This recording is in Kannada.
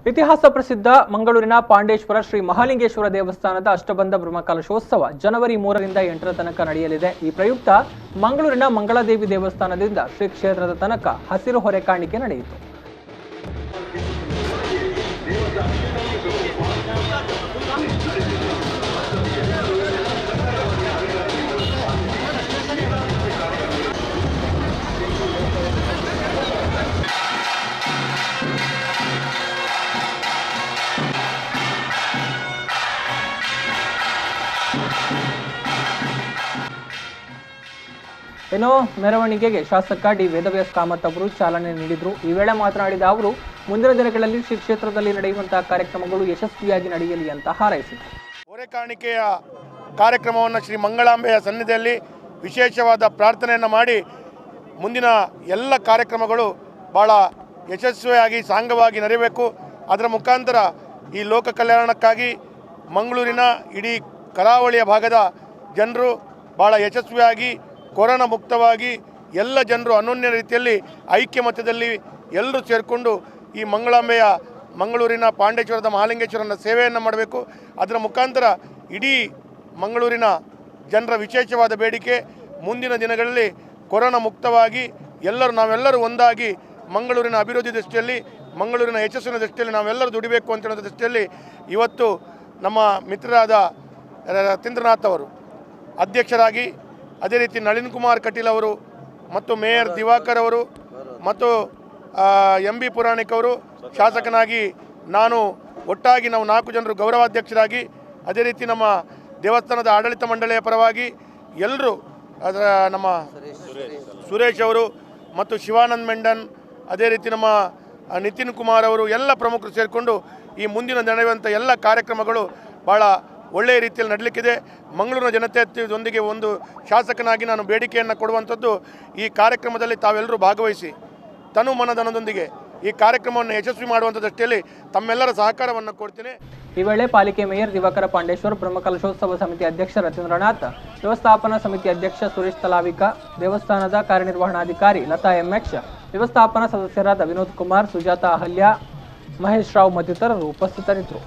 ಇತಿಹಾಸ ಪ್ರಸಿದ್ಧ ಮಂಗಳೂರಿನ ಪಾಂಡೇಶ್ವರ ಶ್ರೀ ಮಹಾಲಿಂಗೇಶ್ವರ ದೇವಸ್ಥಾನದ ಅಷ್ಟಬಂಧ ಬ್ರಹ್ಮಕಲಶೋತ್ಸವ ಜನವರಿ 3ರಿಂದ 8ರ ತನಕ ನಡೆಯಲಿದೆ. ಈ ಪ್ರಯುಕ್ತ ಮಂಗಳೂರಿನ ಮಂಗಳದೇವಿ ದೇವಸ್ಥಾನದಿಂದ ಶ್ರೀ ಕ್ಷೇತ್ರದ ತನಕ ಹಸಿರು ಹೊರೆ ಕಾಣಿಕೆ ನಡೆಯಿತು. ಇನ್ನು ಮೆರವಣಿಗೆಗೆ ಶಾಸಕ ಡಿ ವೇದವ್ಯಾಸ್ ಕಾಮತ್ ಅವರು ಚಾಲನೆ ನೀಡಿದರು. ಈ ವೇಳೆ ಮಾತನಾಡಿದ ಅವರು ಮುಂದಿನ ದಿನಗಳಲ್ಲಿ ಶ್ರೀ ಕ್ಷೇತ್ರದಲ್ಲಿ ನಡೆಯುವಂತಹ ಕಾರ್ಯಕ್ರಮಗಳು ಯಶಸ್ವಿಯಾಗಿ ನಡೆಯಲಿ ಅಂತ ಹಾರೈಸಿದರು. ಹೊರೆ ಕಾಣಿಕೆಯ ಕಾರ್ಯಕ್ರಮವನ್ನು ಶ್ರೀ ಮಂಗಳಾಂಬೆಯ ಸನ್ನಿಧಿಯಲ್ಲಿ ವಿಶೇಷವಾದ ಪ್ರಾರ್ಥನೆಯನ್ನು ಮಾಡಿ ಮುಂದಿನ ಎಲ್ಲ ಕಾರ್ಯಕ್ರಮಗಳು ಭಾಳ ಯಶಸ್ವಿಯಾಗಿ ಸಾಂಗವಾಗಿ ನಡೆಯಬೇಕು. ಅದರ ಮುಖಾಂತರ ಈ ಲೋಕ ಕಲ್ಯಾಣಕ್ಕಾಗಿ ಮಂಗಳೂರಿನ ಇಡೀ ಕರಾವಳಿಯ ಭಾಗದ ಜನರು ಭಾಳ ಯಶಸ್ವಿಯಾಗಿ ಕೊರೋನಾ ಮುಕ್ತವಾಗಿ ಎಲ್ಲ ಜನರು ಅನನ್ಯ ರೀತಿಯಲ್ಲಿ ಐಕ್ಯಮತ್ಯದಲ್ಲಿ ಎಲ್ಲರೂ ಸೇರಿಕೊಂಡು ಈ ಮಂಗಳೂರಿನ ಪಾಂಡೇಶ್ವರದ ಮಹಾಲಿಂಗೇಶ್ವರನ ಸೇವೆಯನ್ನು ಮಾಡಬೇಕು. ಅದರ ಮುಖಾಂತರ ಇಡೀ ಮಂಗಳೂರಿನ ಜನರ ವಿಶೇಷವಾದ ಬೇಡಿಕೆ ಮುಂದಿನ ದಿನಗಳಲ್ಲಿ ಕೊರೋನಾ ಮುಕ್ತವಾಗಿ ನಾವೆಲ್ಲರೂ ಒಂದಾಗಿ ಮಂಗಳೂರಿನ ಅಭಿವೃದ್ಧಿ ದೃಷ್ಟಿಯಲ್ಲಿ ಮಂಗಳೂರಿನ ಯಶಸ್ಸಿನ ದೃಷ್ಟಿಯಲ್ಲಿ ನಾವೆಲ್ಲರೂ ದುಡಿಬೇಕು ಅಂತ ಹೇಳೋ ದೃಷ್ಟಿಯಲ್ಲಿ ಇವತ್ತು ನಮ್ಮ ಮಿತ್ರರಾದ ರತೀಂದ್ರನಾಥ್ ಅವರು ಅಧ್ಯಕ್ಷರಾಗಿ, ಅದೇ ರೀತಿ ನಳಿನ್ ಕುಮಾರ್ ಕಟೀಲ್ ಅವರು ಮತ್ತು ಮೇಯರ್ ದಿವಾಕರ್ ಅವರು ಮತ್ತು ಎಂ ಬಿ ಪುರಾಣಿಕ್ ಅವರು ಶಾಸಕನಾಗಿ ನಾನು ಒಟ್ಟಾಗಿ ನಾವು 4 ಜನರು ಗೌರವಾಧ್ಯಕ್ಷರಾಗಿ, ಅದೇ ರೀತಿ ನಮ್ಮ ದೇವಸ್ಥಾನದ ಆಡಳಿತ ಮಂಡಳಿಯ ಪರವಾಗಿ ಎಲ್ಲರೂ ಅದರ ನಮ್ಮ ಸುರೇಶ್ ಅವರು ಮತ್ತು ಶಿವಾನಂದ್ ಮೆಂಡನ್, ಅದೇ ರೀತಿ ನಮ್ಮ ನಿತಿನ್ ಕುಮಾರ್ ಅವರು ಎಲ್ಲ ಪ್ರಮುಖರು ಸೇರಿಕೊಂಡು ಈ ಮುಂದಿನ ನಡೆಯುವಂಥ ಎಲ್ಲ ಕಾರ್ಯಕ್ರಮಗಳು ಭಾಳ ಒಳ್ಳೆಯ ರೀತಿಯಲ್ಲಿ ನಡಲಿಕ್ಕಿದೆ. ಮಂಗಳೂರಿನ ಜನತೆಯೊಂದಿಗೆ ಒಂದು ಶಾಸಕನಾಗಿ ನಾನು ಬೇಡಿಕೆಯನ್ನು ಕೊಡುವಂಥದ್ದು, ಈ ಕಾರ್ಯಕ್ರಮದಲ್ಲಿ ತಾವೆಲ್ಲರೂ ಭಾಗವಹಿಸಿ ತನು ಮನಧನದೊಂದಿಗೆ ಈ ಕಾರ್ಯಕ್ರಮವನ್ನು ಯಶಸ್ವಿ ಮಾಡುವಂಥ ದೃಷ್ಟಿಯಲ್ಲಿ ತಮ್ಮೆಲ್ಲರ ಸಹಕಾರವನ್ನು ಕೊಡ್ತೀನಿ. ಈ ವೇಳೆ ಪಾಲಿಕೆ ಮೇಯರ್ ದಿವಾಕರ ಪಾಂಡೇಶ್ವರ್, ಬ್ರಹ್ಮಕಲಶೋತ್ಸವ ಸಮಿತಿ ಅಧ್ಯಕ್ಷ ರತೀಂದ್ರನಾಥ್, ವ್ಯವಸ್ಥಾಪನಾ ಸಮಿತಿ ಅಧ್ಯಕ್ಷ ಸುರೇಶ್ ತಲಾವಿಕ, ದೇವಸ್ಥಾನದ ಕಾರ್ಯನಿರ್ವಹಣಾಧಿಕಾರಿ ಲತಾ ಎಂಎಚ್, ವ್ಯವಸ್ಥಾಪನಾ ಸದಸ್ಯರಾದ ವಿನೋದ್ ಕುಮಾರ್, ಸುಜಾತಾ ಅಹಲ್ಯ, ಮಹೇಶ್ ರಾವ್ ಮತ್ತಿತರರು ಉಪಸ್ಥಿತರಿದ್ದರು.